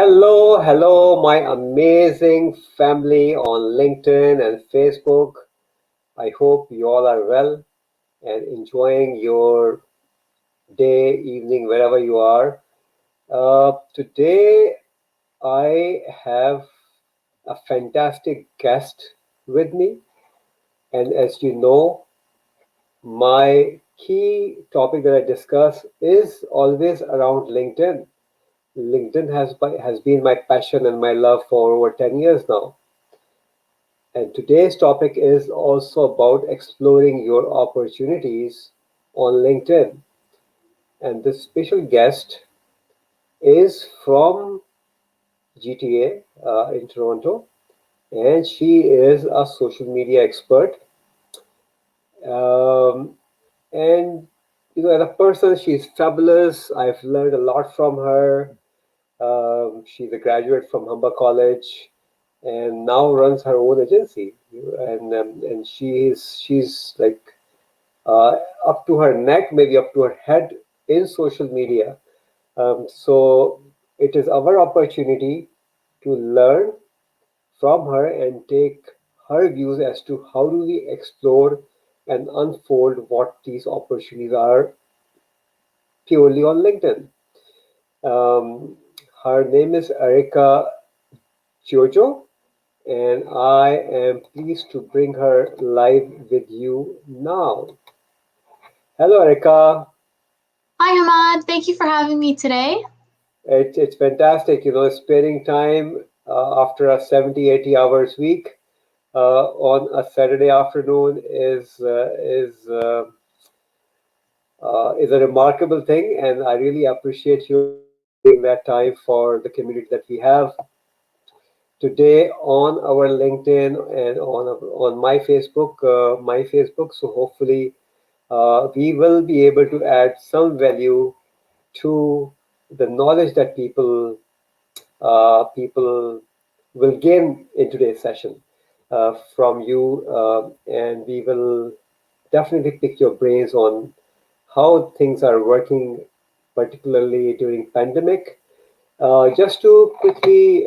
Hello, my amazing family on LinkedIn and Facebook. I hope you all are well and enjoying your day, evening, wherever you are. Today, I have a fantastic guest with me, and as you know, my key topic that I discuss is always around LinkedIn. LinkedIn has been my passion and my love for over 10 years now. And today's topic is also about exploring your opportunities on LinkedIn. And this special guest is from GTA in Toronto, and she is a social media expert. Um, and as a person, she's fabulous. I've learned a lot from her. She's a graduate from Humber College, and now runs her own agency. And she's like uh, up to her neck, maybe up to her head in social media. So it is our opportunity to learn from her and take her views as to how do we explore and unfold what these opportunities are purely on LinkedIn. Um, Her name is Erica Jojo, and I am pleased to bring her live with you now. Hello, Erica. Hi, Hamad. Thank you for having me today. It's fantastic, sparing time after a 70, 80 hours week on a Saturday afternoon is a remarkable thing, and I really appreciate you sparing that time for the community that we have today on our LinkedIn and on my Facebook. So hopefully, we will be able to add some value to the knowledge that people will gain in today's session from you, and we will definitely pick your brains on how things are working, particularly during pandemic. Just to quickly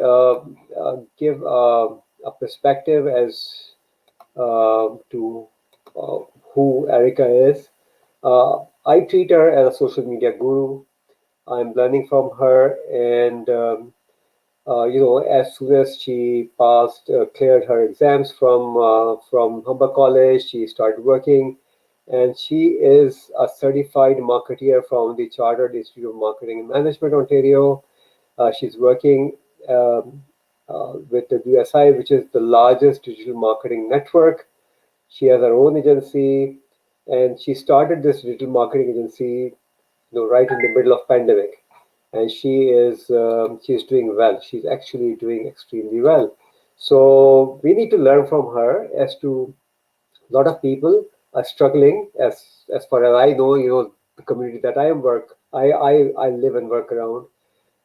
give a perspective as to uh, who Erica is. I treat her as a social media guru. I'm learning from her, and as soon as she cleared her exams from Humber College, she started working, and she is a certified marketeer from the Chartered Institute of Marketing and Management, Ontario. She's working with the DSI, which is the largest digital marketing network. She has her own agency, and she started this digital marketing agency, right in the middle of pandemic, and she's doing well. She's actually doing extremely well. So we need to learn from her as to a lot of people are struggling. As far as I know, the community that I live and work around.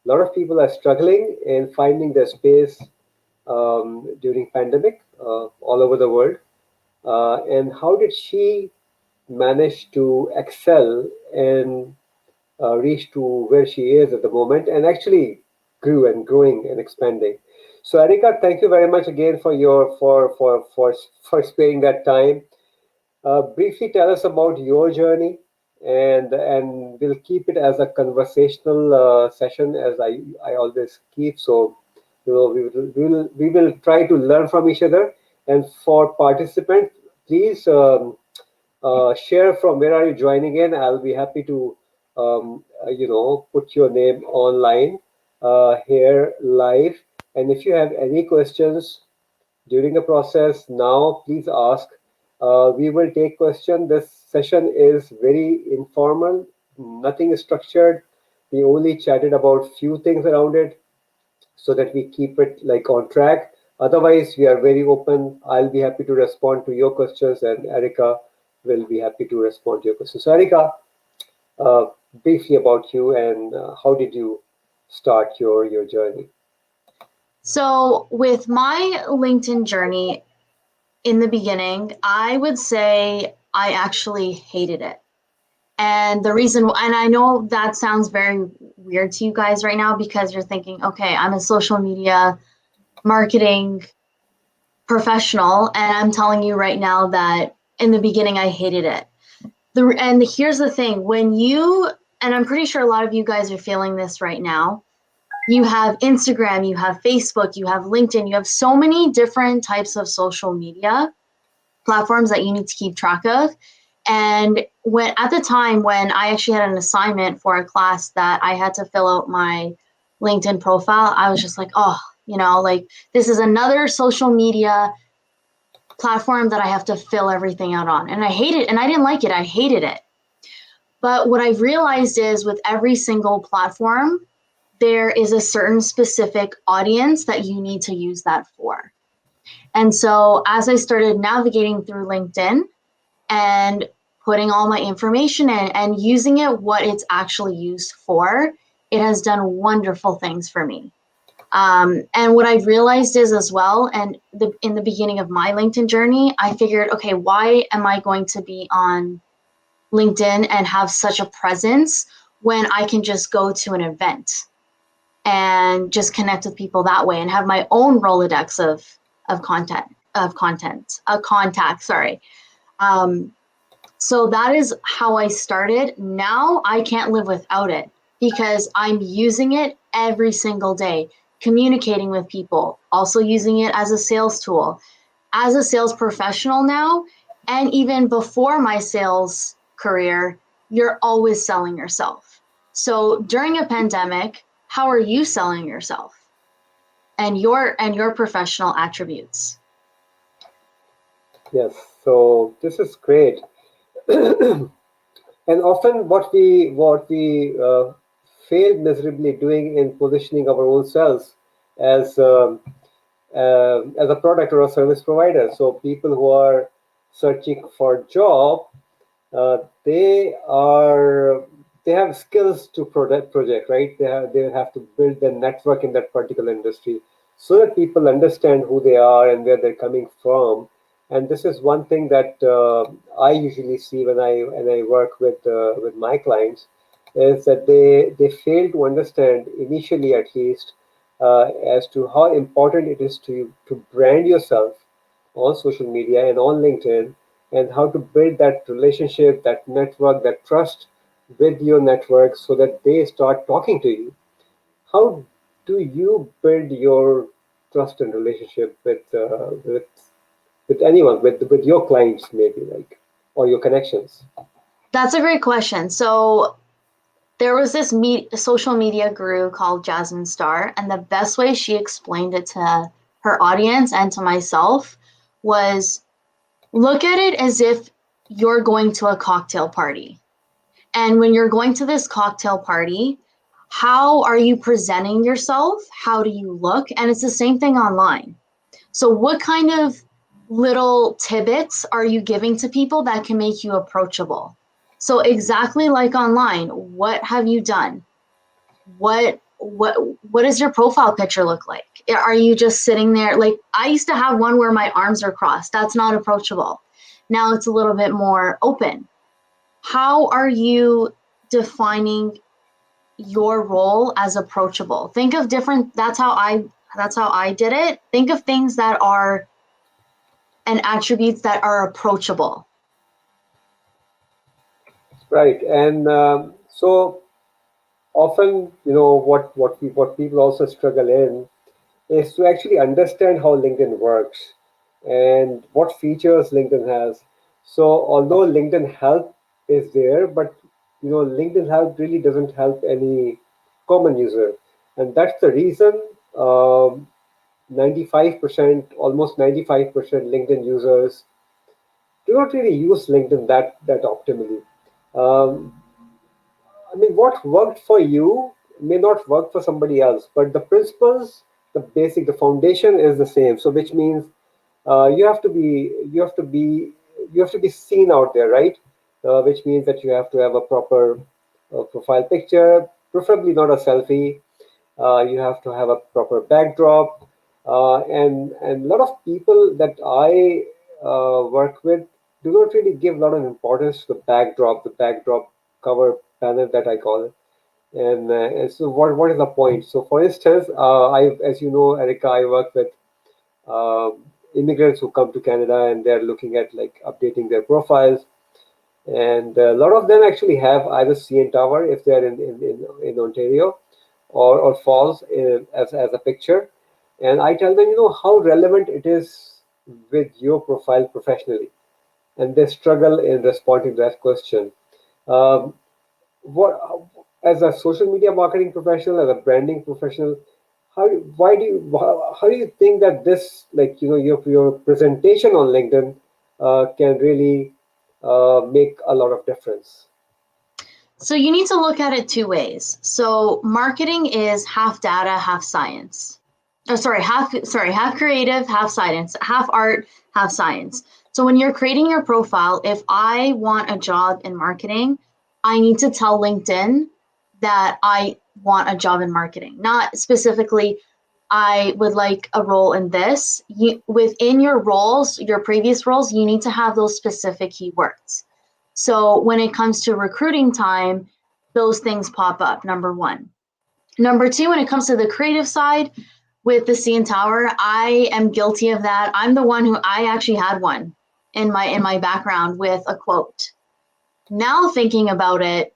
A lot of people are struggling in finding their space during pandemic all over the world. And how did she manage to excel and reach to where she is at the moment, and actually grew and growing and expanding? So, Erika, thank you very much again for your for sparing that time. Briefly tell us about your journey, and we'll keep it as a conversational session, as I always keep. So, we will try to learn from each other. And for participants, please share from where are you joining in. I'll be happy to put your name online here live. And if you have any questions during the process now, please ask. We will take question. This session is very informal, nothing is structured. We only chatted about few things around it so that we keep it like on track. Otherwise, we are very open. I'll be happy to respond to your questions, and Erica will be happy to respond to your questions. So, Erica, uh, briefly about you, and how did you start your journey? So, with my LinkedIn journey in the beginning, I would say I actually hated it. And the reason, and I know that sounds very weird to you guys right now because you're thinking, okay, I'm a social media marketing professional, and I'm telling you right now that in the beginning I hated it. And here's the thing, when you, and I'm pretty sure a lot of you guys are feeling this right now, you have Instagram, you have Facebook, you have LinkedIn, you have so many different types of social media platforms that you need to keep track of. And when at the time when I actually had an assignment for a class that I had to fill out my LinkedIn profile, I was just like, oh, like this is another social media platform that I have to fill everything out on. And I hate it. And I didn't like it. I hated it. But what I've realized is with every single platform, there is a certain specific audience that you need to use that for. And so as I started navigating through LinkedIn and putting all my information in and using it what it's actually used for, it has done wonderful things for me. And what I've realized is as well, and in the beginning of my LinkedIn journey, I figured, okay, why am I going to be on LinkedIn and have such a presence when I can just go to an event and just connect with people that way and have my own Rolodex of contact, sorry. So that is how I started. Now I can't live without it because I'm using it every single day, communicating with people, also using it as a sales tool, as a sales professional now, and even before my sales career, you're always selling yourself. So during a pandemic, how are you selling yourself and your professional attributes? Yes, so this is great. And often what we fail miserably doing in positioning our own selves as as a product or a service provider. So people who are searching for a job, uh, they are they have skills to project, right? They have to build their network in that particular industry so that people understand who they are and where they're coming from. And this is one thing that I usually see when I work with my clients, is that they fail to understand initially, at least, as to how important it is to brand yourself on social media and on LinkedIn, and how to build that relationship, that network, that trust with your network so that they start talking to you. How do you build your trust and relationship with anyone, with your clients, maybe, like, or your connections? That's a great question. So there was this social media guru called Jasmine Star, and the best way she explained it to her audience and to myself was look at it as if you're going to a cocktail party. And when you're going to this cocktail party, how are you presenting yourself? How do you look? And it's the same thing online. So, what kind of little tidbits are you giving to people that can make you approachable? So, exactly like online, what have you done? What does your profile picture look like? Are you just sitting there? Like I used to have one where my arms are crossed. That's not approachable. Now it's a little bit more open. How are you defining your role as approachable? Think of different, that's how I did it. Think of things that are and attributes that are approachable. Right. And so often, what people also struggle in is to actually understand how LinkedIn works and what features LinkedIn has. So although LinkedIn Help is there, but LinkedIn Help really doesn't help any common user, and that's the reason 95%, almost 95% LinkedIn users do not really use LinkedIn that optimally. Um, I mean, what worked for you may not work for somebody else, but the principles, the foundation is the same. So, which means you have to be, you have to be seen out there, right? Which means that you have to have a proper profile picture, preferably not a selfie. You have to have a proper backdrop, and a lot of people that I work with do not really give a lot of importance to the backdrop. The backdrop cover banner that I call it. And so what is the point? So for instance, as you know, Erica, I work with um immigrants who come to Canada and they're looking at like updating their profiles. And a lot of them actually have either CN Tower if they're in Ontario, or Falls as a picture. And I tell them, how relevant it is with your profile professionally. And they struggle in responding to that question. Um, what, as a social media marketing professional, as a branding professional, how do you think that this, like, your presentation on LinkedIn can really make a lot of difference? So you need to look at it two ways. So marketing is half data, half science. Oh, half creative, half science, half art, half science. So when you're creating your profile, if I want a job in marketing, I need to tell LinkedIn that I want a job in marketing, not specifically I would like a role in this. Within your roles, your previous roles, you need to have those specific keywords. So when it comes to recruiting time, those things pop up, number one. Number two, when it comes to the creative side with the CN Tower, I am guilty of that. I'm the one who I actually had one in my background with a quote. Now thinking about it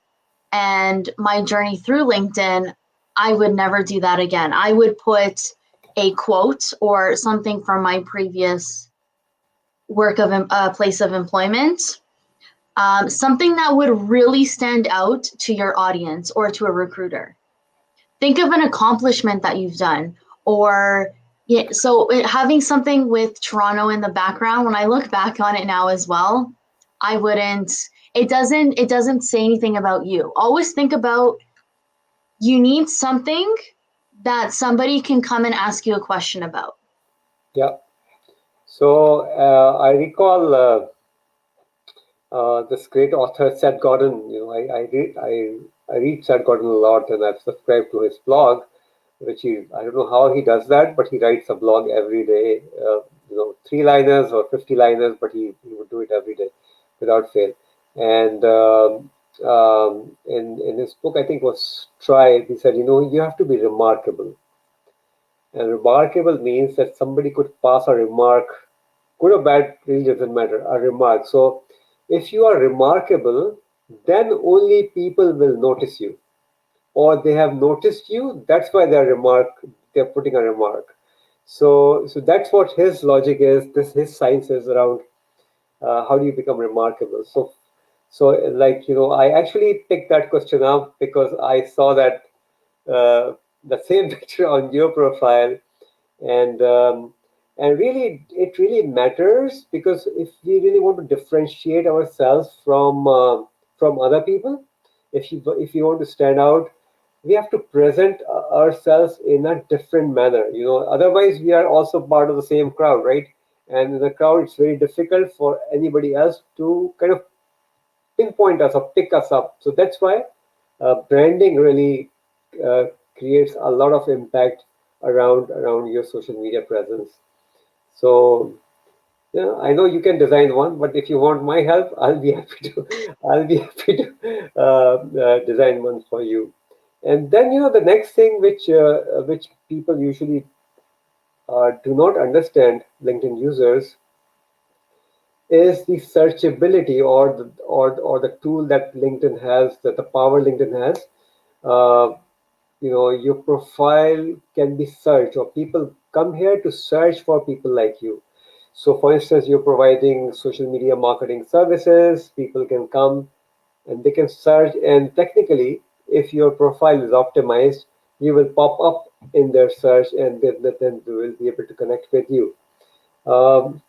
and my journey through LinkedIn, I would never do that again. I would put a quote or something from my previous work of place of employment, something that would really stand out to your audience or to a recruiter. Think of an accomplishment that you've done, or yeah, so having something with Toronto in the background. When I look back on it now as well, I wouldn't. It doesn't say anything about you. Always think about you need something that somebody can come and ask you a question about. Yeah. So I recall this great author Seth Godin. I read Seth Godin a lot, and I've subscribed to his blog, which I don't know how he does that, but he writes a blog every day. 3 liners or 50 liners, but he would do it every day without fail. And in his book, I think was Strive, he said, you have to be remarkable. And remarkable means that somebody could pass a remark, good or bad, really doesn't matter, a remark. So if you are remarkable, then only people will notice you, or they have noticed you. That's why they're putting a remark. So that's what his logic is. His science is around how do you become remarkable. So like I actually picked that question up because I saw that the same picture on your profile, and really it really matters, because if we really want to differentiate ourselves from other people, if you want to stand out, we have to present ourselves in a different manner. Otherwise we are also part of the same crowd, right? And in the crowd it's very difficult for anybody else to kind of pinpoint us or pick us up. So that's why branding really uh, creates a lot of impact around your social media presence. So yeah, I know you can design one, but if you want my help, I'll be happy to. I'll be happy to design one for you. And then the next thing which people usually do not understand, LinkedIn users, is the searchability, or the tool that LinkedIn has, that the power LinkedIn has. Uh, your profile can be searched, or people come here to search for people like you. So for instance, you're providing social media marketing services, people can come and they can search, and technically if your profile is optimized, you will pop up in their search, and then they will be able to connect with you. Um,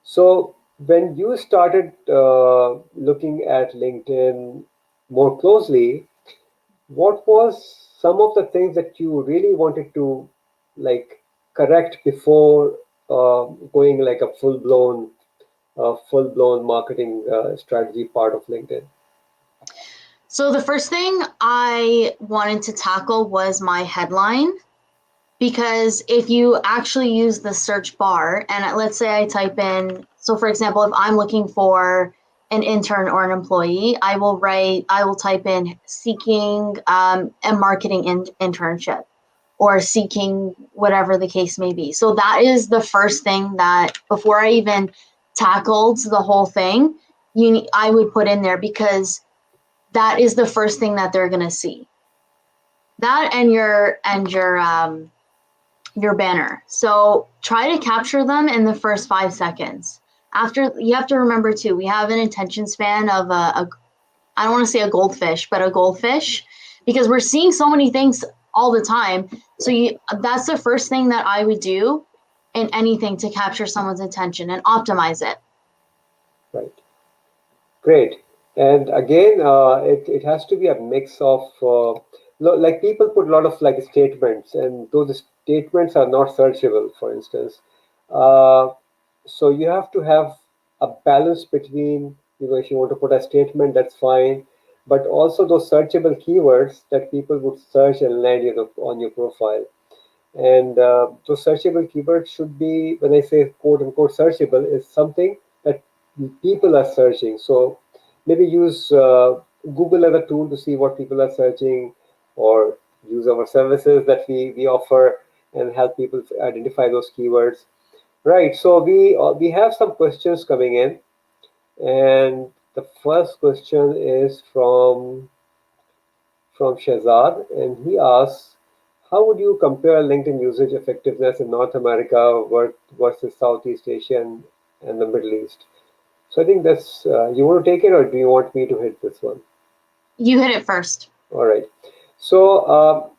so when you started looking at LinkedIn more closely, what was some of the things that you really wanted to, like, correct before going like a full blown marketing strategy part of LinkedIn? So the first thing I wanted to tackle was my headline, because if you actually use the search bar and let's say I type in, so for example, if I'm looking for an intern or an employee, I will type in seeking a marketing internship or seeking whatever the case may be. So that is the first thing that before I even tackled the whole thing, I would put in there, because that is the first thing that they're going to see. That and your banner. So try to capture them in the first 5 seconds. After, you have to remember too, we have an attention span of I don't want to say a goldfish, but a goldfish, because we're seeing so many things all the time. So that's the first thing that I would do in anything to capture someone's attention and optimize it. Right. Great. And again, it has to be a mix of, like people put a lot of like statements, and those statements are not searchable, for instance. Uh, so you have to have a balance between, if you want to put a statement, that's fine, but also those searchable keywords that people would search and land, on your profile. And those searchable keywords should be, when I say quote unquote searchable, is something that people are searching. So maybe use Google as a tool to see what people are searching, or use our services that we offer and help people identify those keywords. Right. So we have some questions coming in, and the first question is from Shahzad, and he asks, how would you compare LinkedIn usage effectiveness in North America versus Southeast Asia and the Middle East? So I think that's, you want to take it, or do you want me to hit this one? You hit it first. All right. So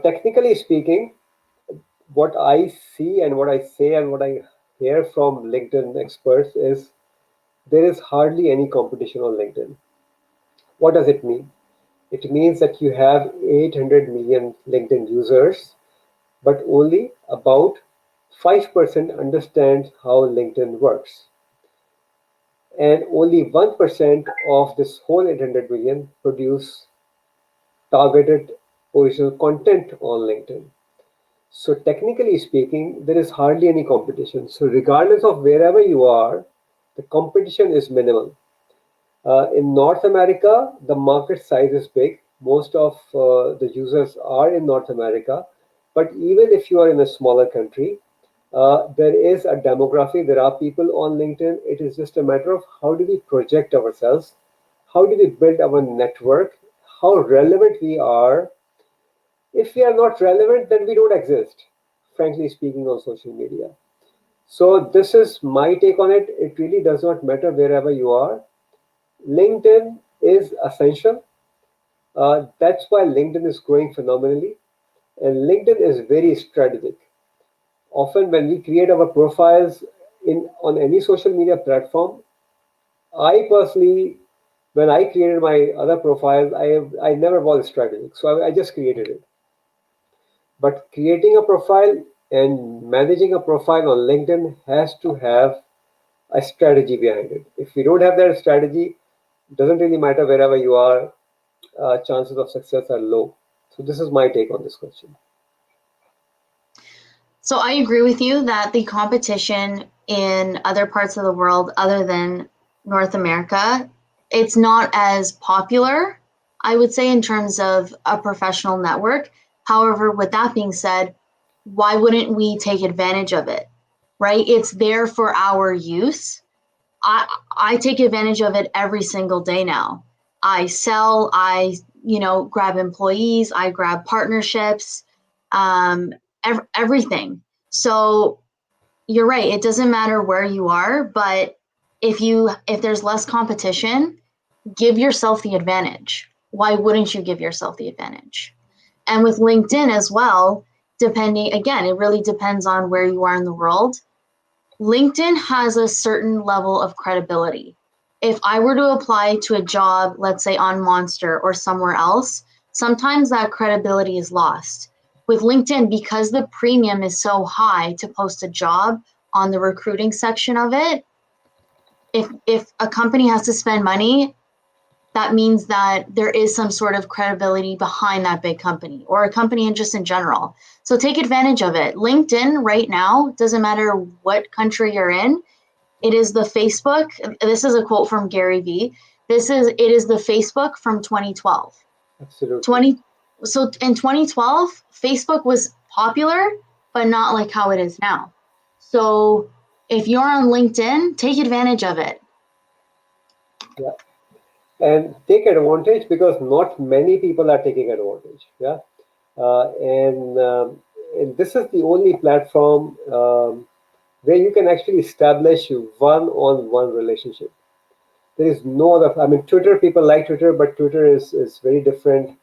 technically speaking, what I see and what I say and what I hear from LinkedIn experts is there is hardly any competition on LinkedIn. What does it mean? It means that you have 800 million LinkedIn users, but only about 5% understand how LinkedIn works. And only 1% of this whole 800 million produce targeted original content on LinkedIn. So technically speaking, there is hardly any competition. So regardless of wherever you are, the competition is minimal. In North America, the market size is big. Most of the users are in North America. But even if you are in a smaller country, there is a demography. There are people on LinkedIn. It is just a matter of how do we project ourselves? How do we build our network? How relevant we are. If we are not relevant, then we don't exist, frankly speaking, on social media. So this is my take on it. It really does not matter wherever you are. LinkedIn is essential. That's why LinkedIn is growing phenomenally. And LinkedIn is very strategic. Often when we create our profiles on any social media platform, I personally, when I created my other profiles, I never was strategic. So I just created it. But creating a profile and managing a profile on LinkedIn has to have a strategy behind it. If you don't have that strategy, it doesn't really matter wherever you are, chances of success are low. So this is my take on this question. So I agree with you that the competition in other parts of the world other than North America, it's not as popular, I would say, in terms of a professional network. However, with that being said, why wouldn't we take advantage of it, right? It's there for our use. I take advantage of it every single day now. I sell, I grab employees, I grab partnerships, everything. So you're right. It doesn't matter where you are, but if there's less competition, give yourself the advantage. Why wouldn't you give yourself the advantage? And with LinkedIn as well, again, it really depends on where you are in the world. LinkedIn has a certain level of credibility. If I were to apply to a job, let's say on Monster or somewhere else, sometimes that credibility is lost. With LinkedIn, because the premium is so high to post a job on the recruiting section of it, if a company has to spend money, that means that there is some sort of credibility behind that big company or a company just in general. So take advantage of it. LinkedIn right now, doesn't matter what country you're in, it is the Facebook. This is a quote from Gary Vee. It is the Facebook from 2012. Absolutely. So in 2012, Facebook was popular, but not like how it is now. So if you're on LinkedIn, take advantage of it. Yeah. And take advantage, because not many people are taking advantage. Yeah. And this is the only platform where you can actually establish one-on-one relationship. There is no other. I mean, Twitter, people like Twitter, but Twitter is very different.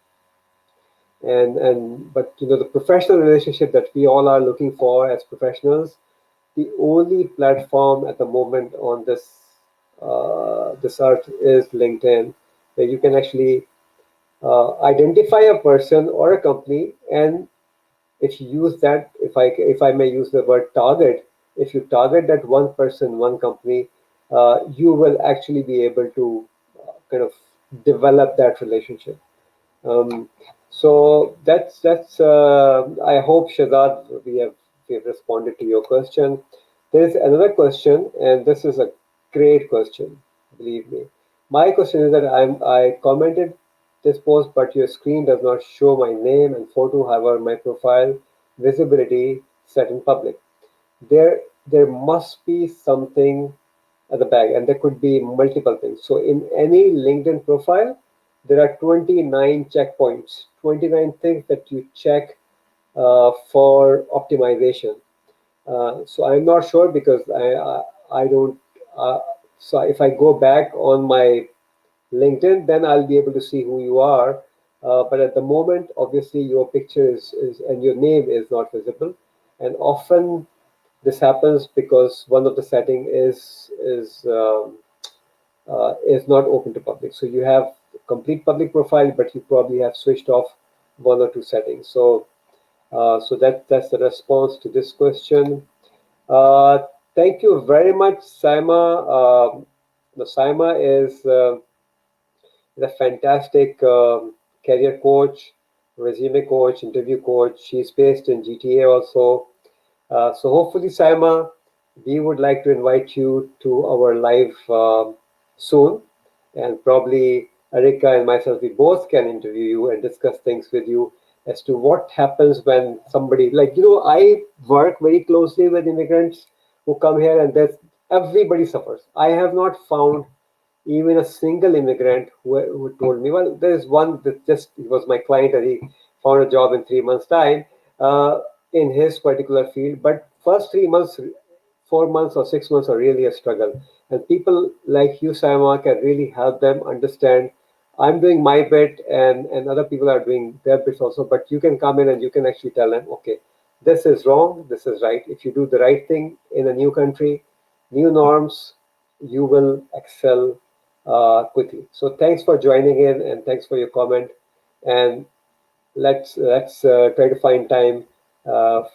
And but the professional relationship that we all are looking for as professionals, the only platform at the moment on this earth is LinkedIn, where you can actually identify a person or a company, and if you use that, if I may use the word target, if you target that one person, one company, you will actually be able to kind of develop that relationship. Um, so that's. I hope, Shazad, we have responded to your question. There is another question, and this is a great question. Believe me, my question is that I commented this post, but your screen does not show my name and photo. However, my profile visibility set in public. There must be something at the back, and there could be multiple things. So in any LinkedIn profile, there are 29 checkpoints, 29 things that you check for optimization. So I'm not sure, because I don't. Uh, so if I go back on my LinkedIn, then I'll be able to see who you are. But at the moment, obviously, your picture is and your name is not visible, and often this happens because one of the setting is not open to public. So you have complete public profile, but you probably have switched off one or two settings. So that's the response to this question. Uh, Thank you very much, Saima. Saima is a fantastic career coach, resume coach, interview coach. She's based in GTA also. So hopefully, Saima, we would like to invite you to our live soon, and probably Erika and myself, we both can interview you and discuss things with you as to what happens when somebody, like, I work very closely with immigrants who come here, and everybody suffers. I have not found even a single immigrant who told me, well, there's one that just, he was my client and he found a job in 3 months' time in his particular field. But first 3 months, 4 months, or 6 months are really a struggle. And people like you, Saima, can really help them understand. I'm doing my bit, and other people are doing their bits also. But you can come in and you can actually tell them, okay, this is wrong, this is right. If you do the right thing in a new country, new norms, you will excel quickly. So thanks for joining in, and thanks for your comment. And let's try to find time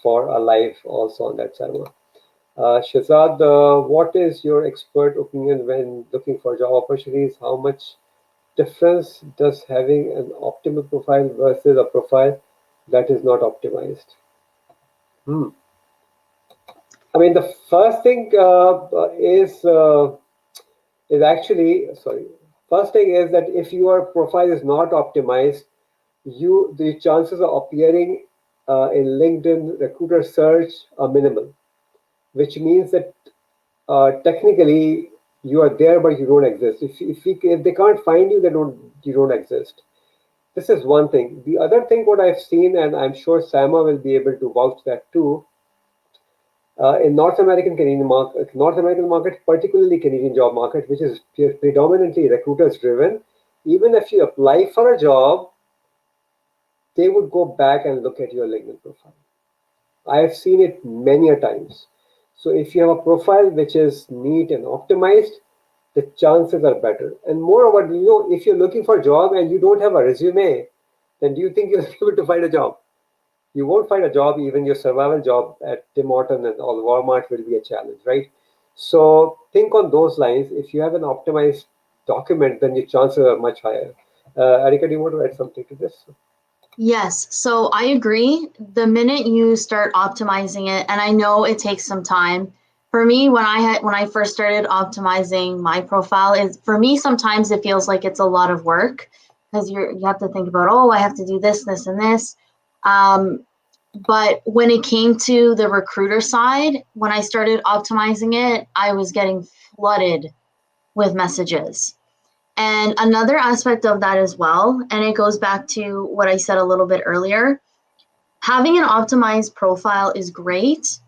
for a live also on that server. Shazad, what is your expert opinion when looking for job opportunities? How much difference does having an optimal profile versus a profile that is not optimized? Hmm. I mean, the first thing is actually, sorry. First thing is that if your profile is not optimized, the chances of appearing in LinkedIn recruiter search are minimal, which means that technically you are there but you don't exist. If they can't find you, you don't exist. This is one thing. The other thing what I've seen, and I'm sure Sama will be able to vouch that too, in North American market, particularly Canadian job market, which is predominantly recruiters driven, even if you apply for a job, they would go back and look at your LinkedIn profile. I have seen it many a times. So if you have a profile which is neat and optimized, the chances are better. And moreover, if you're looking for a job and you don't have a resume, then do you think you'll be able to find a job? You won't find a job. Even your survival job at Tim Horton and all Walmart will be a challenge, right? So think on those lines. If you have an optimized document, then your chances are much higher. Erika, do you want to add something to this? Yes, so I agree. The minute you start optimizing it, and I know it takes some time, For me, when I first started optimizing my profile, is for me sometimes it feels like it's a lot of work because you have to think about, oh, I have to do this, this, and this. But when it came to the recruiter side, when I started optimizing it, I was getting flooded with messages. And another aspect of that as well, and it goes back to what I said a little bit earlier, having an optimized profile is great,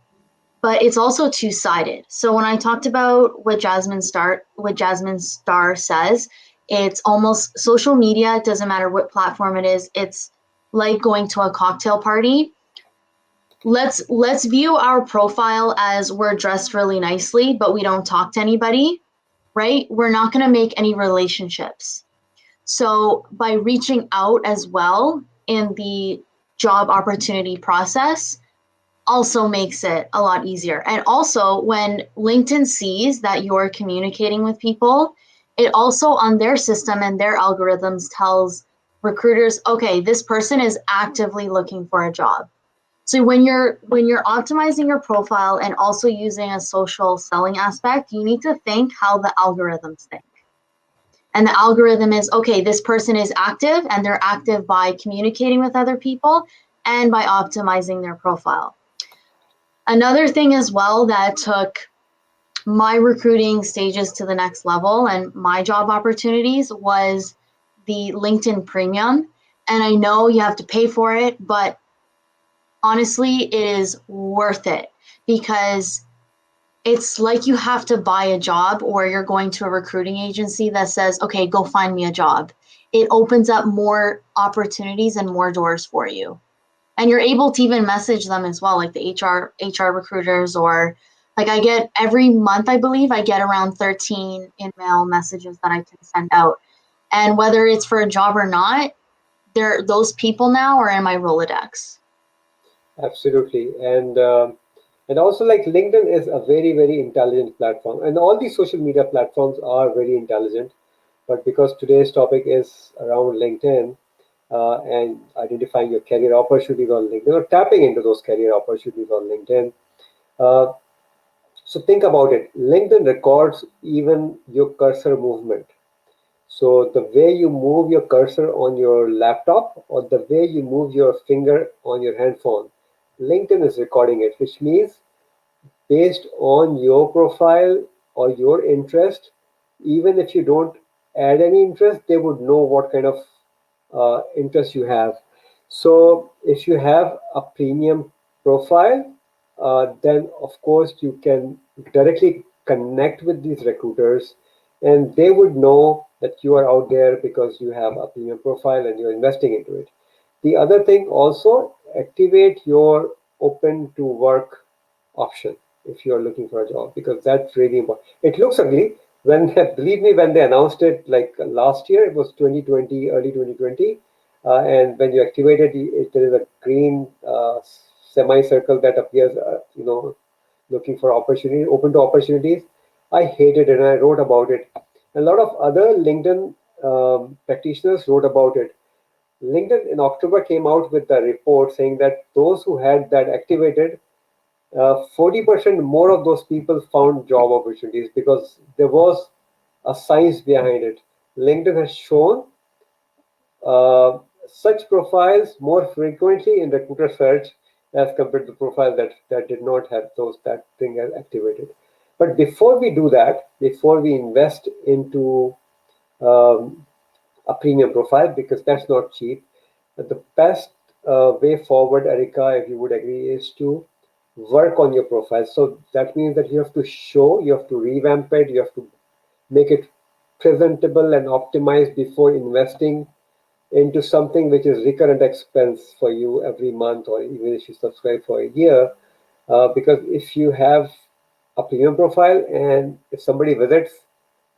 but it's also two-sided. So when I talked about what Jasmine Star says, it's almost social media, it doesn't matter what platform it is, it's like going to a cocktail party. Let's view our profile as we're dressed really nicely, but we don't talk to anybody, right? We're not going to make any relationships. So by reaching out as well in the job opportunity process also makes it a lot easier. And also when LinkedIn sees that you're communicating with people, it also on their system and their algorithms tells recruiters, okay, this person is actively looking for a job. So when you're optimizing your profile and also using a social selling aspect, you need to think how the algorithms think. And the algorithm is, okay, this person is active and they're active by communicating with other people and by optimizing their profile. Another thing as well that took my recruiting stages to the next level and my job opportunities was the LinkedIn Premium. And I know you have to pay for it, but honestly, it is worth it because it's like you have to buy a job or you're going to a recruiting agency that says, okay, go find me a job. It opens up more opportunities and more doors for you. And you're able to even message them as well, like the HR recruiters, or like I get every month, I believe I get around 13 email messages that I can send out. And whether it's for a job or not, those people now are in my Rolodex. Absolutely. And also like LinkedIn is a very, very intelligent platform. And all these social media platforms are very intelligent. But because today's topic is around LinkedIn and identifying your career opportunities on LinkedIn or tapping into those career opportunities on LinkedIn. Uh, so think about it. LinkedIn records even your cursor movement. So the way you move your cursor on your laptop or the way you move your finger on your handphone, LinkedIn is recording it, which means based on your profile or your interest, even if you don't add any interest, they would know what kind of interest you have. So if you have a premium profile, then of course you can directly connect with these recruiters and they would know that you are out there because you have a premium profile and you're investing into it. The other thing also, activate your open to work option if you're looking for a job because that's really important. It looks ugly when believe me when they announced it like last year, it was 2020, early 2020, and when you activate it, there is a green semicircle that appears, looking for opportunity, open to opportunities. I hated it and I wrote about it. A lot of other LinkedIn practitioners wrote about it. LinkedIn in October came out with a report saying that those who had that activated, 40% more of those people found job opportunities because there was a science behind it. LinkedIn has shown such profiles more frequently in recruiter search as compared to profiles that did not have that thing activated. But before we do that, before we invest into um, a premium profile, because that's not cheap, the best way forward, Erica, if you would agree, is to work on your profile. So that means that you have to show, you have to revamp it, you have to make it presentable and optimized before investing into something which is recurrent expense for you every month or even if you subscribe for a year. Because if you have a premium profile and if somebody visits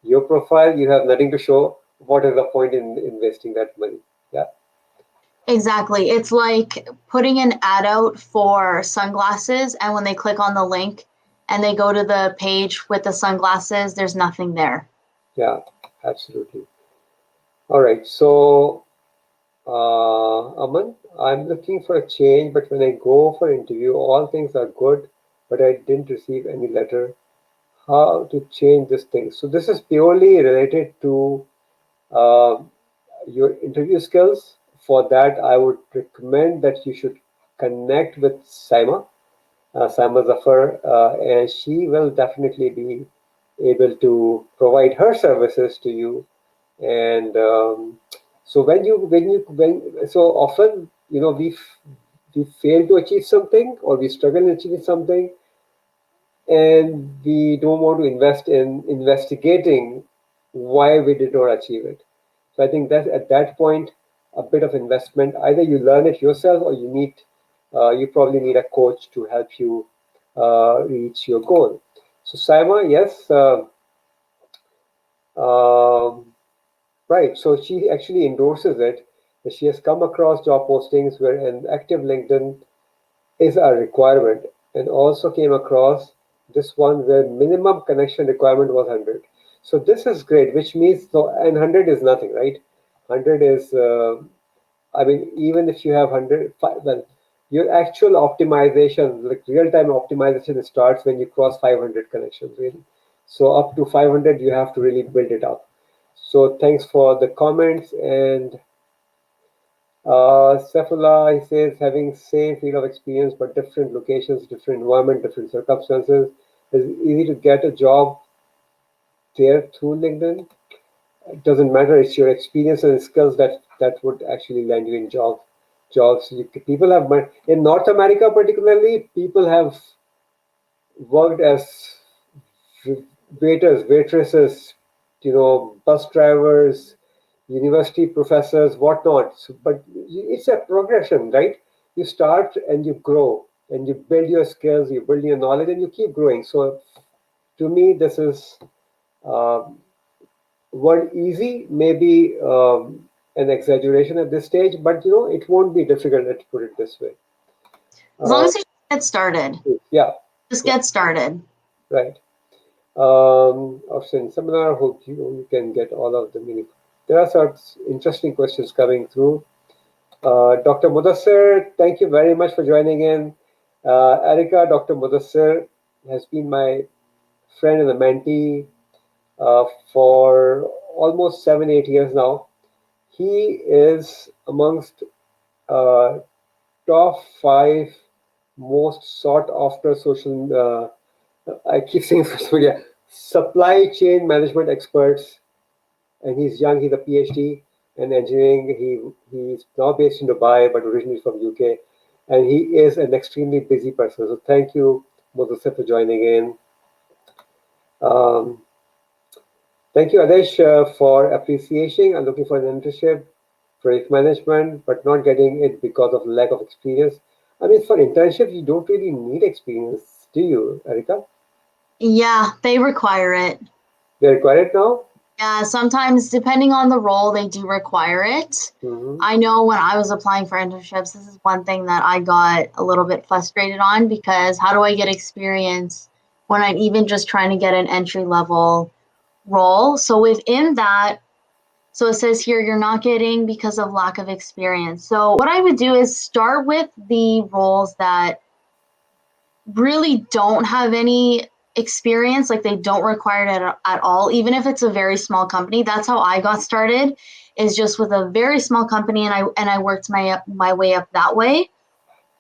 your profile, you have nothing to show. What is the point in investing that money? Yeah. Exactly. It's like putting an ad out for sunglasses, and when they click on the link and they go to the page with the sunglasses, there's nothing there. Yeah, absolutely. All right. So, Aman, I'm looking for a change, but when I go for interview, all things are good. but I didn't receive any letter. How to change this thing? So this is purely related to uh, your interview skills. For that, I would recommend that you should connect with Saima Zafar, and she will definitely be able to provide her services to you. And so when so often, we fail to achieve something, or we struggle in achieving something, and we don't want to invest in investigating why we did not achieve it. So I think that at that point, a bit of investment, either you learn it yourself, or you probably need a coach to help you reach your goal. So Saima, yes, um, right. So she actually endorses it. She has come across job postings where an active LinkedIn is a requirement, and also came across this one where minimum connection requirement was 100. So this is great, which means, so, and 100 is nothing, right? 100 is, I mean, even if you have 100, well, your actual optimization, like real-time optimization, starts when you cross 500 connections, really. So up to 500, you have to really build it up. So thanks for the comments. And Cephala, he says, having same field of experience but different locations, different environment, different circumstances, is it easy to get a job there through LinkedIn? It doesn't matter. It's your experience and skills that would actually land you in jobs. People have in North America, particularly, people have worked as waiters, waitresses, bus drivers, university professors, whatnot. So, but it's a progression, right? You start and you grow and you build your skills, you build your knowledge, and you keep growing. So to me, this is um, word easy, maybe an exaggeration at this stage, but it won't be difficult. Let's put it this way. As long Uh, as you get started, yeah, just yeah, get started. right. Option seminar. Hope you can get all of the meaning. There are some interesting questions coming through. Dr. Mudassir, thank you very much for joining in. Erica, Dr. Mudassir has been my friend and a mentee for almost 7, 8 years now. He is amongst uh, top five most sought after I keep saying social media, supply chain management experts, and he's young. He's a PhD in engineering. He's now based in Dubai, but originally from UK, and he is an extremely busy person. So thank you, Mudasir, for joining in. Um, Thank you, Adesh, for appreciation. I'm looking for an internship, project management, but not getting it because of lack of experience. I mean, for internship, you don't really need experience, do you, Erika? Yeah, they require it. They require it now? Yeah, sometimes depending on the role, they do require it. Hmm. I know when I was applying for internships, this is one thing that I got a little bit frustrated on because how do I get experience when I'm even just trying to get an entry level role? So within that, so it says here you're not getting because of lack of experience. So what I would do is start with the roles that really don't have any experience, like they don't require it at all, even if it's a very small company. That's how I got started, is just with a very small company, and I worked my way up that way.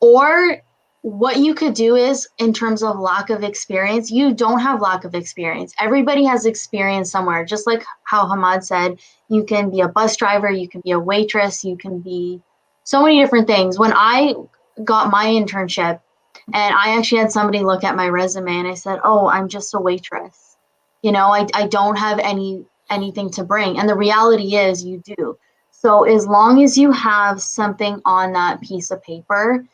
Or what you could do is, in terms of lack of experience, you don't have lack of experience. Everybody has experience somewhere. Just like how Hamad said, you can be a bus driver, you can be a waitress, you can be so many different things. When I got my internship, and I actually had somebody look at my resume, and I said, "Oh, I'm just a waitress. I don't have anything to bring." And the reality is you do. So as long as you have something on that piece of paper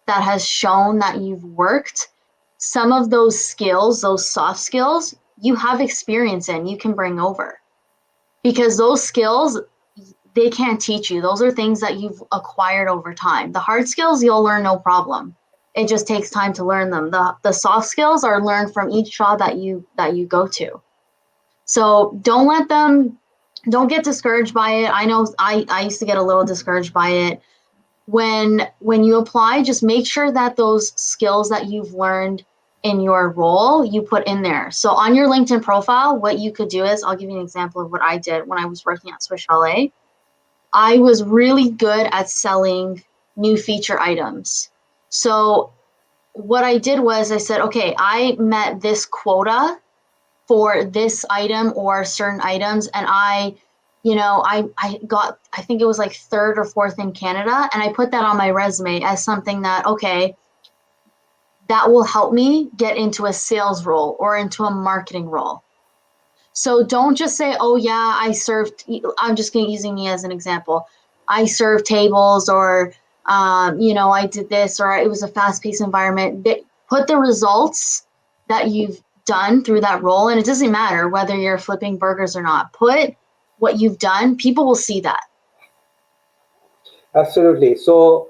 that has shown that you've worked, some of those skills, those soft skills, you have experience in, you can bring over. Because those skills, they can't teach you. Those are things that you've acquired over time. The hard skills you'll learn no problem. It just takes time to learn them. The soft skills are learned from each job that you go to. So don't get discouraged by it. I know I used to get a little discouraged by it. When you apply, just make sure that those skills that you've learned in your role, you put in there. So on your LinkedIn profile, what you could do is, I'll give you an example of what I did when I was working at Swiss Chalet. I was really good at selling new feature items. So what I did was I said, okay, I met this quota for this item or certain items, and I got, I think it was like third or fourth in Canada, and I put that on my resume as something that, okay, that will help me get into a sales role or into a marketing role. So don't just say, oh yeah, I'm just using me as an example. I served tables, or I did this, or it was a fast-paced environment. Put the results that you've done through that role, and it doesn't matter whether you're flipping burgers or not. Put what you've done. People will see that. Absolutely. So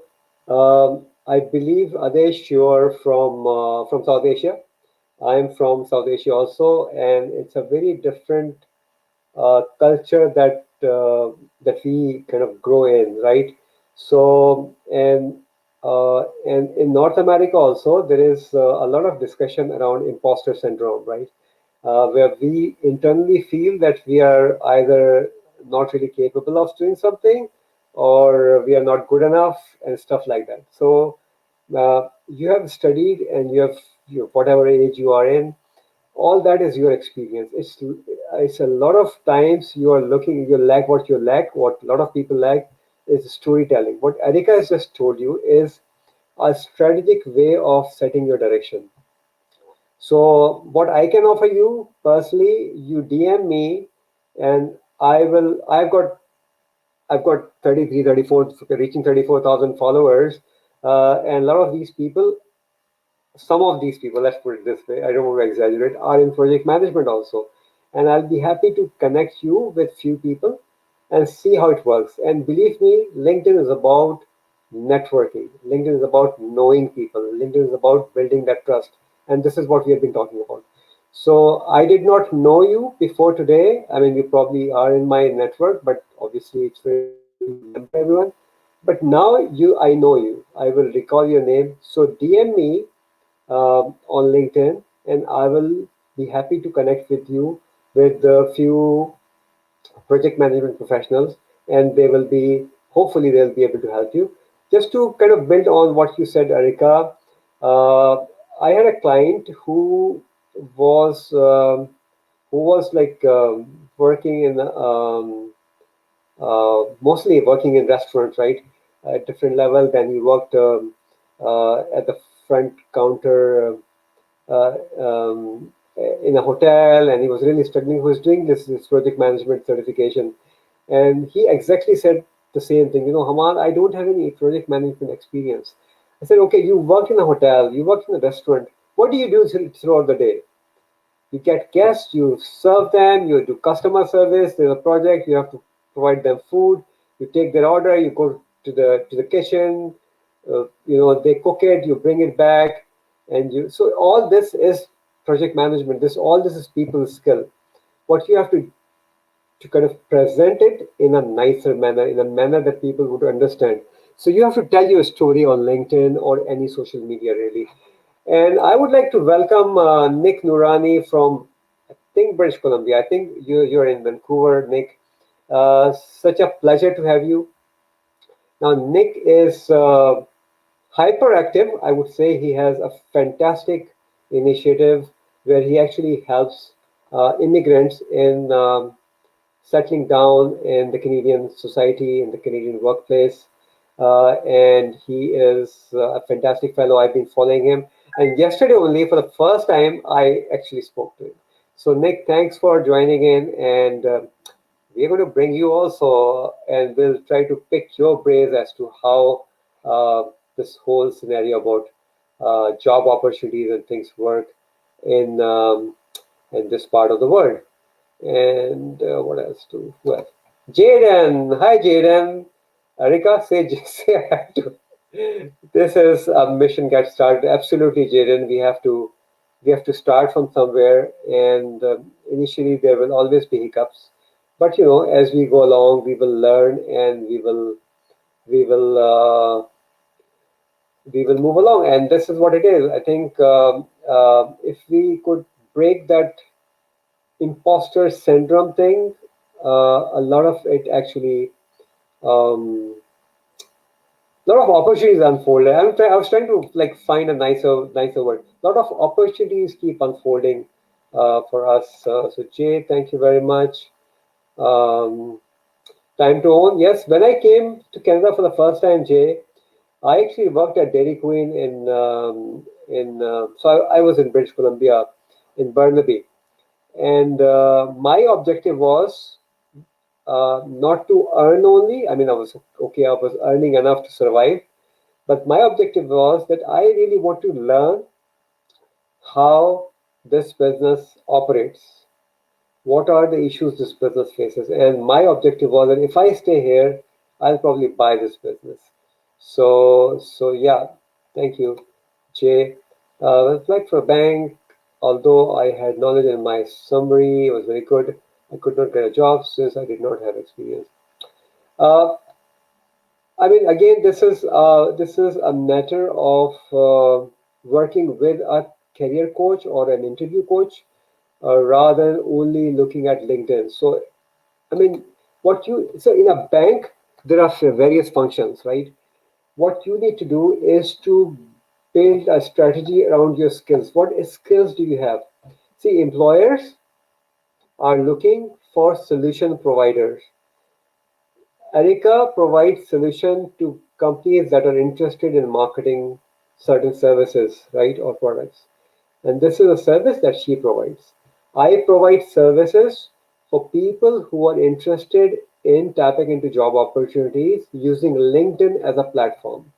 I believe Adesh, you're from South Asia. I'm from South Asia also, and it's a very different culture that we kind of grow in, right? So and in North America also there is a lot of discussion around imposter syndrome, right? Where we internally feel that we are either not really capable of doing something, or we are not good enough and stuff like that. So you have studied, and whatever age you are in, all that is your experience. It's a lot of times you lack what you lack. What a lot of people lack is storytelling. What Erika has just told you is a strategic way of setting your direction. So what I can offer you personally, you DM me, and I've got 33, 34, reaching 34,000 followers, and a lot of these people, some of these people, let's put it this way, I don't want to exaggerate, are in project management also. And I'll be happy to connect you with few people and see how it works. And believe me, LinkedIn is about networking. LinkedIn is about knowing people. LinkedIn is about building that trust. And this is what we have been talking about. So I did not know you before today. I mean, you probably are in my network, but obviously it's very difficult to remember everyone. But now I know you. I will recall your name. So DM me on LinkedIn, and I will be happy to connect with you with a few project management professionals, and hopefully they'll be able to help you. Just to kind of build on what you said, Erika, uh, I had a client was who was like working in mostly working in restaurants, right? At different level. Then he worked at the front counter in a hotel, and he was really struggling. He was doing this project management certification, and he exactly said the same thing. Hamad, I don't have any project management experience. I said, okay, you work in a hotel, you work in a restaurant. What do you do throughout the day? You get guests, you serve them, you do customer service. There's a project, you have to provide them food. You take their order, you go to the kitchen. They cook it, you bring it back, and you. So all this is project management. All this is people's skill. What you have to kind of present it in a nicer manner, in a manner that people would understand. So you have to tell your story on LinkedIn or any social media, really. And I would like to welcome Nick Nurani from, I think, British Columbia. I think you're in Vancouver, Nick. Such a pleasure to have you. Now, Nick is hyperactive. I would say he has a fantastic initiative where he actually helps immigrants in settling down in the Canadian society, in the Canadian workplace. And he is a fantastic fellow. I've been following him. And yesterday only, for the first time, I actually spoke to him. So, Nick, thanks for joining in. And we're going to bring you also, and we'll try to pick your brains as to how this whole scenario about job opportunities and things work in in this part of the world. And what else to well, Jaden, hi Jaden. Rika, say say hi to. This is a mission get started. Absolutely, Jaden. We have to start from somewhere, and initially there will always be hiccups. But as we go along, we will learn, and we will uh, we will move along. And this is what it is. I think if we could break that imposter syndrome thing, a lot of it actually, a lot of opportunities unfolded. I was trying to like find a nicer word. A lot of opportunities keep unfolding for us. So Jay, thank you very much. Um, Time to own. Yes, when I came to Canada for the first time, Jay, I actually worked at Dairy Queen so I was in British Columbia, in Burnaby, and my objective was not to earn only. I mean, I was okay. I was earning enough to survive, but my objective was that I really want to learn how this business operates. What are the issues this business faces? And my objective was that if I stay here, I'll probably buy this business. So yeah, thank you, Jay. I applied for a bank, although I had knowledge in my summary, it was very good. I could not get a job since I did not have experience. Uh, I mean, again, this is a matter of working with a career coach or an interview coach rather than only looking at LinkedIn. So, I mean, so in a bank, there are various functions, right? What you need to do is to build a strategy around your skills. What skills do you have? See, employers are looking for solution providers. Erica provides solution to companies that are interested in marketing certain services, right, or products. And this is a service that she provides. I provide services for people who are interested in tapping into job opportunities using LinkedIn as a platform.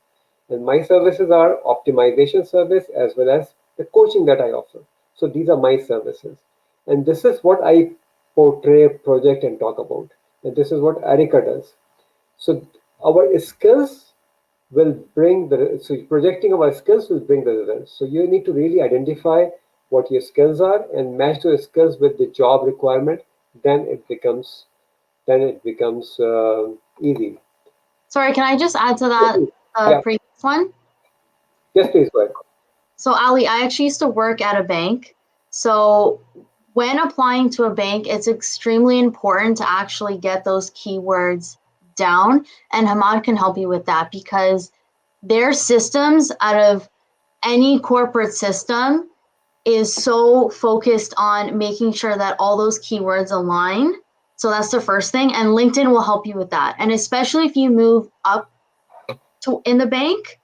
And my services are optimization service as well as the coaching that I offer. So these are my services. And this is what I portray, project, and talk about. And this is what Erica does. So our skills will bring so projecting our skills will bring the results. So you need to really identify what your skills are and match those skills with the job requirement. Then it becomes easy. Sorry, can I just add to that Yeah. previous one? Yes, please go ahead. So Ali, I actually used to work at a bank. So when applying to a bank, it's extremely important to actually get those keywords down. And Hamad can help you with that because their systems out of any corporate system is so focused on making sure that all those keywords align. So that's the first thing. And LinkedIn will help you with that. And especially if you move up to in the bank,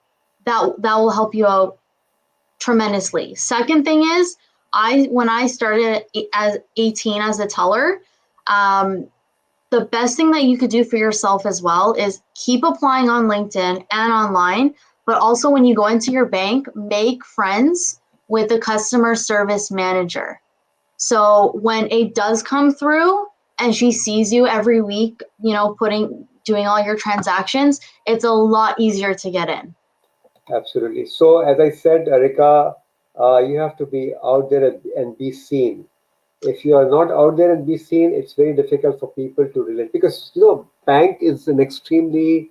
that will help you out tremendously. Second thing is, when I started as 18 as a teller, the best thing that you could do for yourself as well is keep applying on LinkedIn and online, but also when you go into your bank, make friends with the customer service manager. So when it does come through and she sees you every week, doing all your transactions, it's a lot easier to get in. Absolutely. So as I said, Erica, you have to be out there and be seen. If you are not out there and be seen, it's very difficult for people to relate because bank is an extremely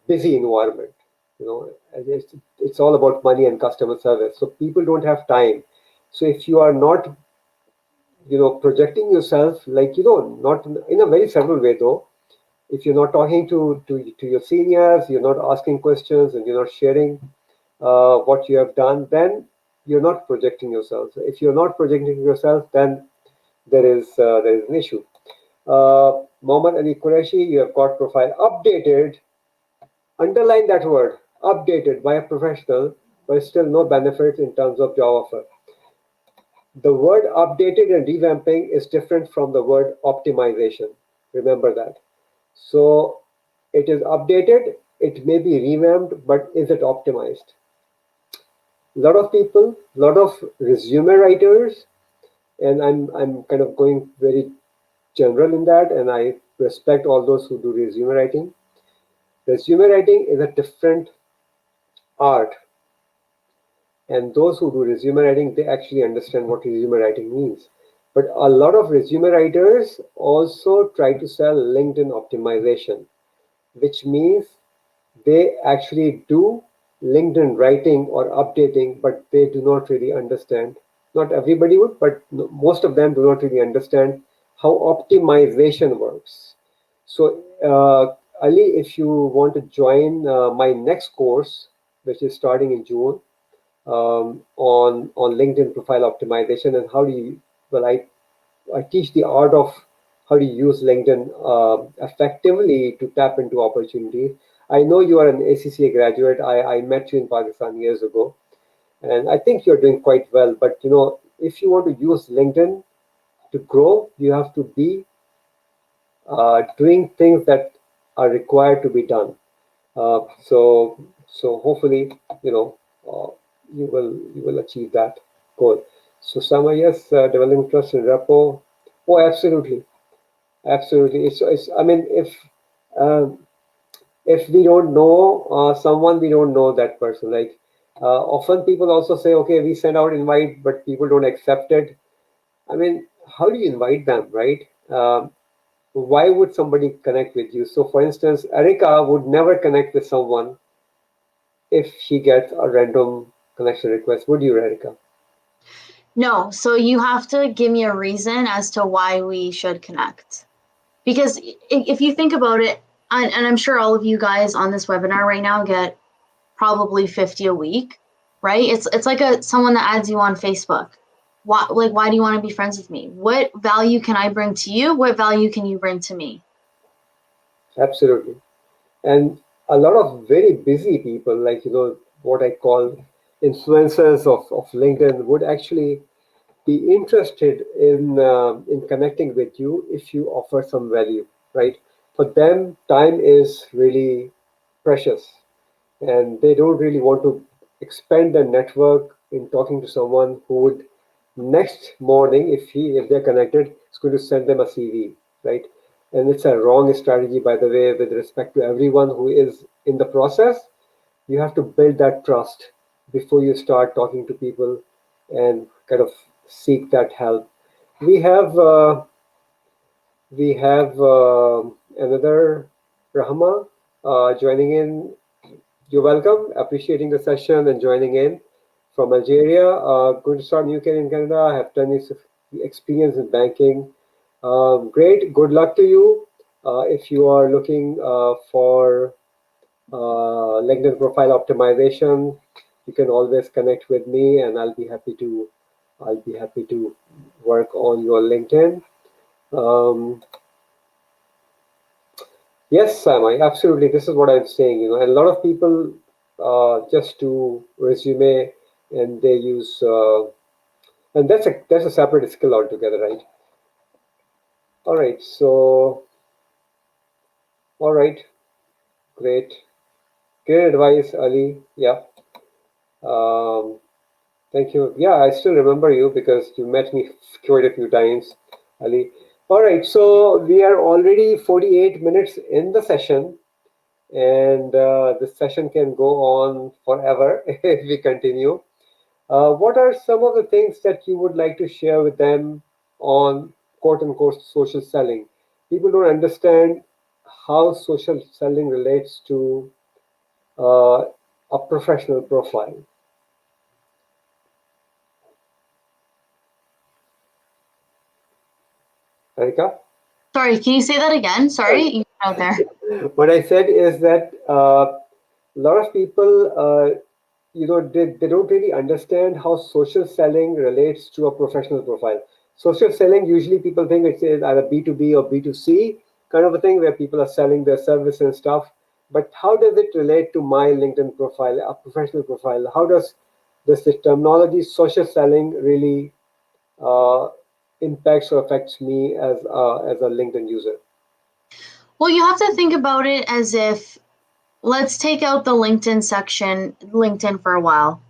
busy environment. And it's all about money and customer service. So people don't have time. So if you are not, projecting yourself like not in a very several way though. If you're not talking to your seniors, you're not asking questions, and you're not sharing what you have done, then you're not projecting yourself. So if you're not projecting yourself, then there is an issue. Mohammed Ali Qureshi, you have got profile updated. Underline that word, updated by a professional, but still no benefits in terms of job offer. The word updated and revamping is different from the word optimization. Remember that. So it is updated, it may be revamped, but is it optimized? A lot of people, a lot of resume writers, and I'm kind of going very general in that, and I respect all those who do resume writing. Resume writing is a different art, and those who do resume writing, they actually understand what resume writing means. But a lot of resume writers also try to sell LinkedIn optimization, which means they actually do LinkedIn writing or updating, but they do not really understand. Not everybody would, but most of them do not really understand how optimization works. So, Ali, if you want to join my next course, which is starting in June, on LinkedIn profile optimization and how do you, well, I teach the art of how to use LinkedIn effectively to tap into opportunities. I know you are an ACCA graduate. I met you in Pakistan years ago, and I think you're doing quite well. But if you want to use LinkedIn to grow, you have to be doing things that are required to be done. So hopefully, uh, you will achieve that goal. So Sama, yes, developing trust in repo. Oh, absolutely. Absolutely. It's I mean, um, if we don't know someone, we don't know that person. Like often people also say, okay, we send out invite, but people don't accept it. I mean, how do you invite them, right? Why would somebody connect with you? So, for instance, Erica would never connect with someone if she gets a random connection request. Would you, Erica? No, so you have to give me a reason as to why we should connect. Because if you think about it, and I'm sure all of you guys on this webinar right now get probably 50 a week, right? It's like someone that adds you on Facebook. Why do you want to be friends with me? What value can I bring to you? What value can you bring to me? Absolutely. And a lot of very busy people, like what I call influencers of LinkedIn, would actually be interested in connecting with you if you offer some value, right? For them, time is really precious, and they don't really want to expand their network in talking to someone who would next morning, if they're connected, is going to send them a CV, right? And it's a wrong strategy, by the way, with respect to everyone who is in the process. You have to build that trust before you start talking to people and kind of seek that help. We have another Rahma joining in. You're welcome. Appreciating the session and joining in from Algeria. Going to start in UK and Canada. I have 10 years of experience in banking. Great. Good luck to you. If you are looking for LinkedIn profile optimization, you can always connect with me, and I'll be happy to work on your LinkedIn. Um, yes, Sam, absolutely. This is what I'm saying. And a lot of people just do resume, and they use, and that's a separate skill altogether, right? All right. So, all right, great, great advice, Ali. Yeah. Um, Thank you. Yeah, I still remember you because you met me quite a few times, Ali. All right, so we are already 48 minutes in the session, and the session can go on forever if we continue. What are some of the things that you would like to share with them on quote unquote social selling? People don't understand how social selling relates to uh, a professional profile. Erika? Sorry, can you say that again? Sorry, you went out there. What I said is that a lot of people, they don't really understand how social selling relates to a professional profile. Social selling, usually people think it's either B2B or B2C kind of a thing where people are selling their service and stuff. But how does it relate to my LinkedIn profile, a professional profile? How does this terminology, social selling, really uh, impacts or affects me as a LinkedIn user? Well, you have to think about it as if, let's take out the LinkedIn section, LinkedIn for a while.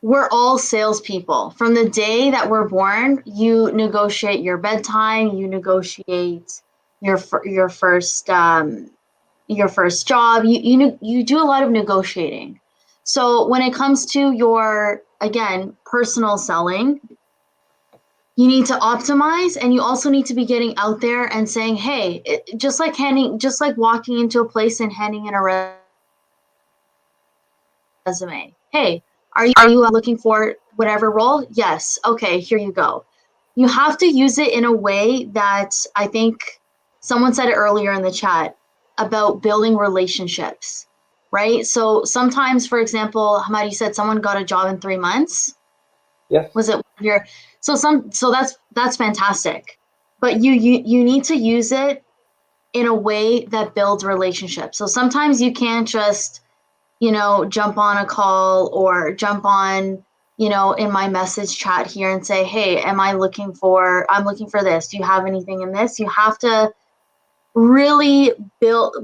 We're all salespeople. From the day that we're born, you negotiate your bedtime, you negotiate your your first job. You do a lot of negotiating. So when it comes to your, again, personal selling, you need to optimize, and you also need to be getting out there and saying, hey, just like walking into a place and handing in a resume. Hey, are you looking for whatever role? Yes. Okay, here you go. You have to use it in a way that I think someone said it earlier in the chat about building relationships, right? So sometimes, for example, Hamadi said someone got a job in 3 months. Yes. Was it your so that's fantastic. But you need to use it in a way that builds relationships. So sometimes you can't just, jump on a call or jump on, in my message chat here and say, hey, I'm looking for this. Do you have anything in this? You have to really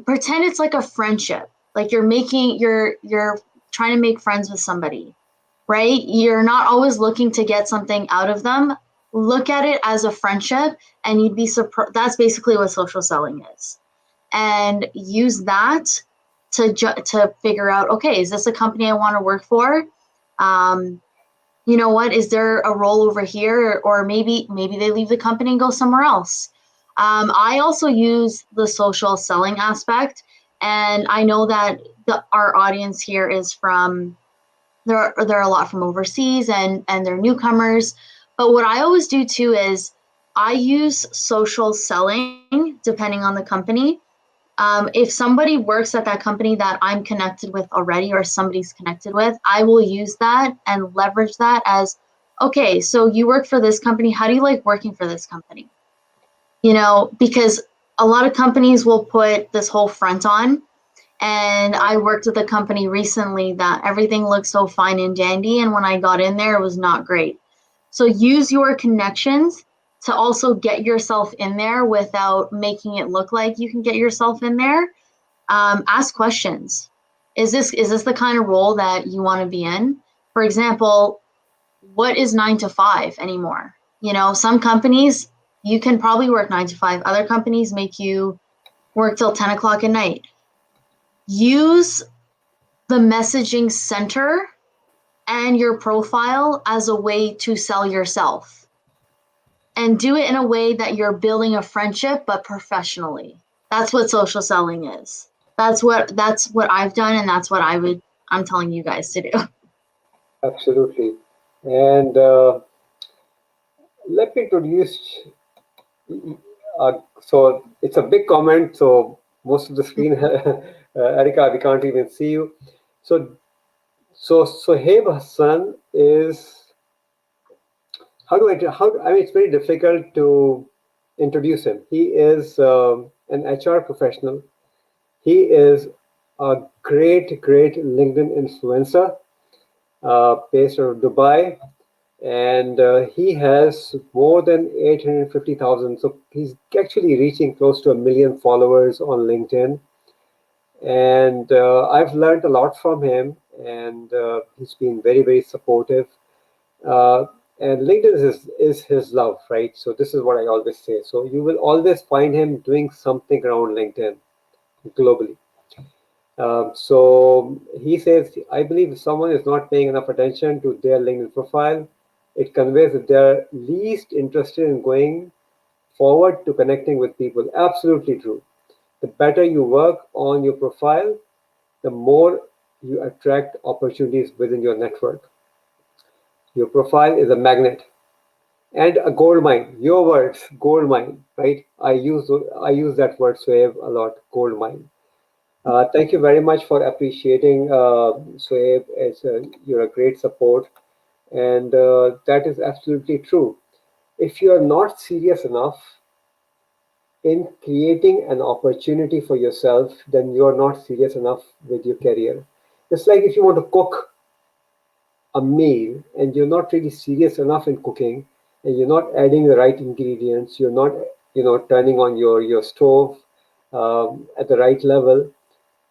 pretend it's like a friendship. Like you're trying to make friends with somebody, right? You're not always looking to get something out of them. Look at it as a friendship, and you'd be surprised. That's basically what social selling is. And use that to figure out, okay, is this a company I want to work for? You know what? Is there a role over here, or maybe they leave the company and go somewhere else? I also use the social selling aspect, and I know that our audience here is from there are a lot from overseas and they're newcomers. But what I always do too is I use social selling depending on the company. If somebody works at that company that I'm connected with already or somebody's connected with, I will use that and leverage that as, okay, so you work for this company. How do you like working for this company? Because a lot of companies will put this whole front on. And I worked with a company recently that everything looked so fine and dandy. And when I got in there, it was not great. So use your connections to also get yourself in there without making it look like you can get yourself in there. Ask questions. Is this the kind of role that you want to be in? For example, what is 9 to 5 anymore? Some companies you can probably work 9 to 5. Other companies make you work till 10 o'clock at night. Use the messaging center and your profile as a way to sell yourself, and do it in a way that you're building a friendship, but professionally. That's what social selling is. That's what I've done, and that's what I'm telling you guys to do. Absolutely. And let me introduce. So it's a big comment. So most of the screen, Erica, we can't even see you. So Sohaib Hassan is, I mean, it's very difficult to introduce him. He is an HR professional. He is a great LinkedIn influencer based out of Dubai, and he has more than 850,000. So he's actually reaching close to 1 million followers on LinkedIn. And I've learned a lot from him, and he's been very supportive. Uh, and LinkedIn is his love, right? So this is what I always say. So you will always find him doing something around LinkedIn globally. So he says, I believe if someone is not paying enough attention to their LinkedIn profile, it conveys that they're least interested in going forward to connecting with people. Absolutely true. The better you work on your profile, the more you attract opportunities within your network. Your profile is a magnet and a gold mine. Your words, gold mine, right? I use that word Sohaib a lot, gold mine. Thank you very much for appreciating Sohaib. You're a great support, and that is absolutely true. If you are not serious enough in creating an opportunity for yourself, then you are not serious enough with your career. It's like if you want to cook a meal and you're not really serious enough in cooking, and you're not adding the right ingredients, you're not turning on your stove at the right level,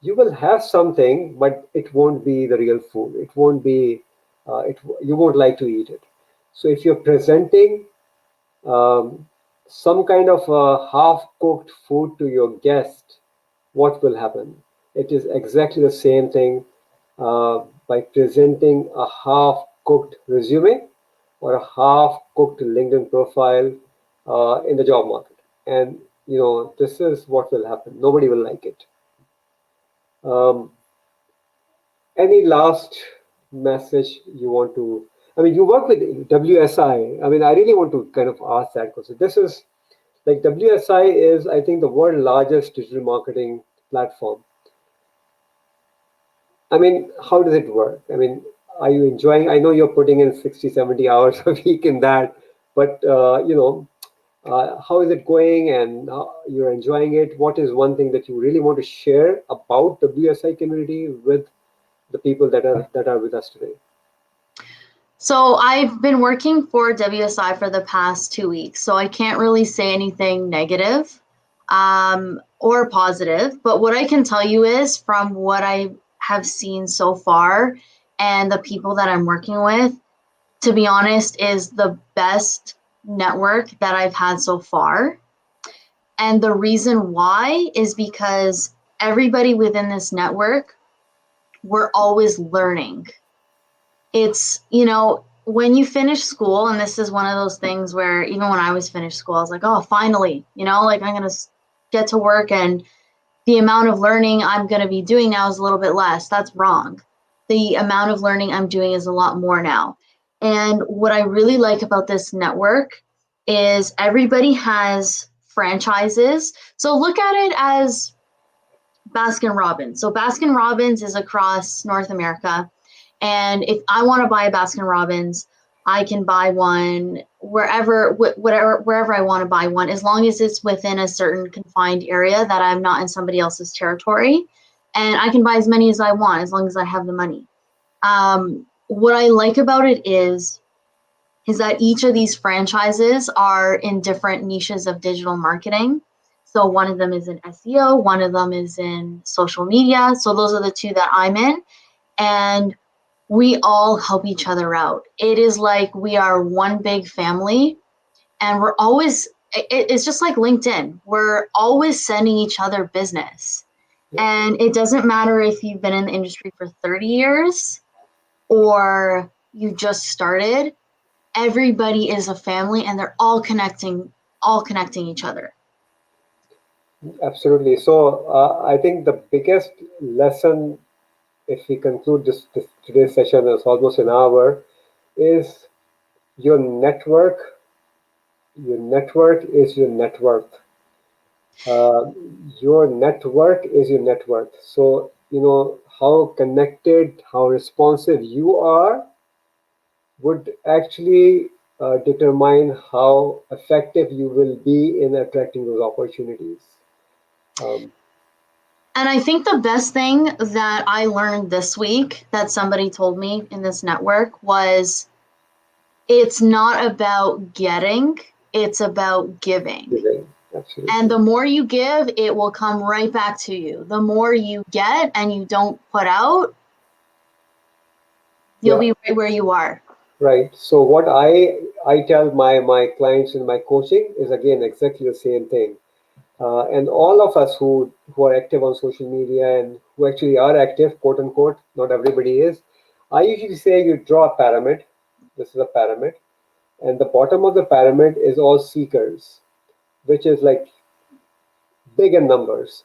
you will have something, but it won't be the real food. It won't be, you won't like to eat it. So if you're presenting um, some kind of half cooked food to your guest, what will happen? It is exactly the same thing by presenting a half cooked resume or a half cooked LinkedIn profile in the job market. And this is what will happen. Nobody will like it. Um, Any last message you want to? I mean, you work with WSI. I mean, I really want to kind of ask that question. This is like WSI is, I think, the world's largest digital marketing platform. I mean, how does it work? I mean, are you enjoying? I know you're putting in 60, 70 hours a week in that, but how is it going and you're enjoying it? What is one thing that you really want to share about WSI community with the people that are with us today? So I've been working for WSI for the past 2 weeks, so I can't really say anything negative or positive. But what I can tell you is from what I have seen so far and the people that I'm working with, to be honest, is the best network that I've had so far. And the reason why is because everybody within this network, we're always learning. It's, when you finish school, and this is one of those things where even when I was finished school, I was like, oh, finally, like I'm going to get to work, and the amount of learning I'm going to be doing now is a little bit less. That's wrong. The amount of learning I'm doing is a lot more now. And what I really like about this network is everybody has franchises. So look at it as Baskin Robbins. So Baskin Robbins is across North America. And if I want to buy a Baskin Robbins, I can buy one wherever I want to buy one, as long as it's within a certain confined area that I'm not in somebody else's territory. And I can buy as many as I want, as long as I have the money. What I like about it is that each of these franchises are in different niches of digital marketing. So one of them is in SEO, one of them is in social media. So those are the two that I'm in. And we all help each other out. It is like we are one big family, and we're always, it's just like LinkedIn. We're always sending each other business. And it doesn't matter if you've been in the industry for 30 years or you just started. Everybody is a family, and they're all connecting each other. Absolutely. So I think the biggest lesson, if we conclude this today's session, is almost an hour, is your network. Your network is your net worth. Uh, your network is your net worth. So how connected, how responsive you are would actually determine how effective you will be in attracting those opportunities. Um, And I think the best thing that I learned this week that somebody told me in this network was it's not about getting, it's about giving. Absolutely. And the more you give, it will come right back to you. The more you get and you don't put out, you'll be right where you are. Right. So what I tell my clients in my coaching is again exactly the same thing. And all of us who are active on social media and who actually are active, quote unquote, not everybody is. I usually say you draw a pyramid. This is a pyramid, and the bottom of the pyramid is all seekers, which is like big in numbers.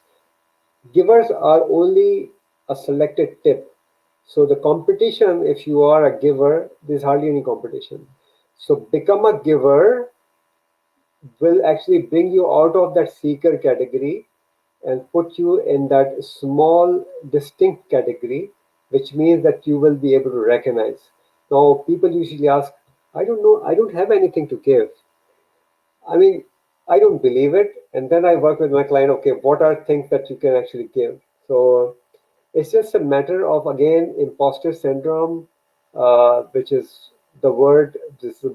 Givers are only a selected tip. So the competition, if you are a giver, there's hardly any competition. So become a giver will actually bring you out of that seeker category and put you in that small, distinct category, which means that you will be able to recognize. Now, people usually ask, I don't know, I don't have anything to give. I mean, I don't believe it. And then I work with my client, okay, what are things that you can actually give? So it's just a matter of, again, imposter syndrome, which is the word, this is a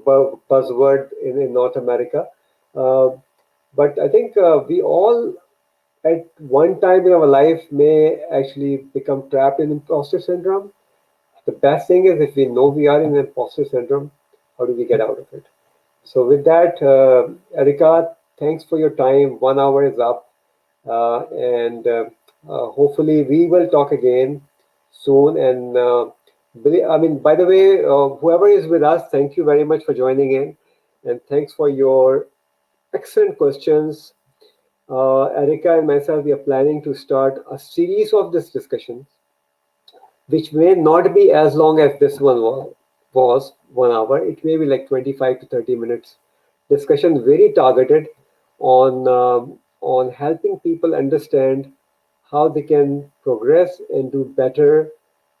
buzzword in North America. Uh, but I think we all at one time in our life may actually become trapped in imposter syndrome. The best thing is if we know we are in imposter syndrome, how do we get out of it? So with that, Erica, thanks for your time. 1 hour is up, and hopefully we will talk again soon. And I mean, by the way, whoever is with us, thank you very much for joining in, and thanks for your excellent questions. Erica and myself, we are planning to start a series of this discussion which may not be as long as this one was 1 hour. It may be like 25 to 30 minutes discussion, very targeted on helping people understand how they can progress and do better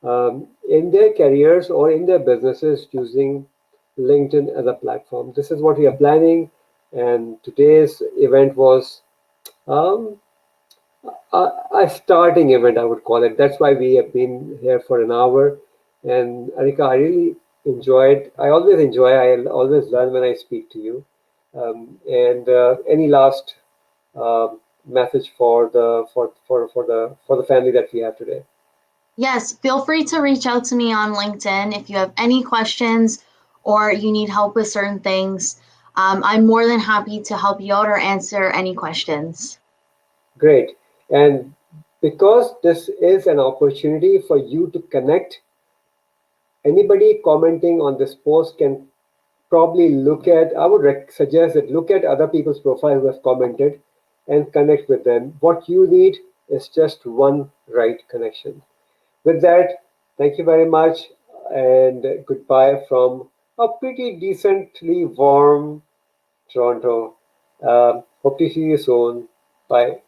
in their careers or in their businesses using LinkedIn as a platform. This is what we are planning, and today's event was um, a starting event, I would call it. That's why we have been here for an hour. And Anika, I really enjoyed. I always enjoy. I always learn when I speak to you. And any last uh, message for the family that we have today? Yes, feel free to reach out to me on LinkedIn if you have any questions or you need help with certain things. I'm more than happy to help you out or answer any questions. Great. And because this is an opportunity for you to connect, anybody commenting on this post can probably look at, I would suggest that look at other people's profile who have commented and connect with them. What you need is just one right connection. With that, thank you very much and goodbye from a pretty decently warm Toronto. Hope to see you soon. Bye.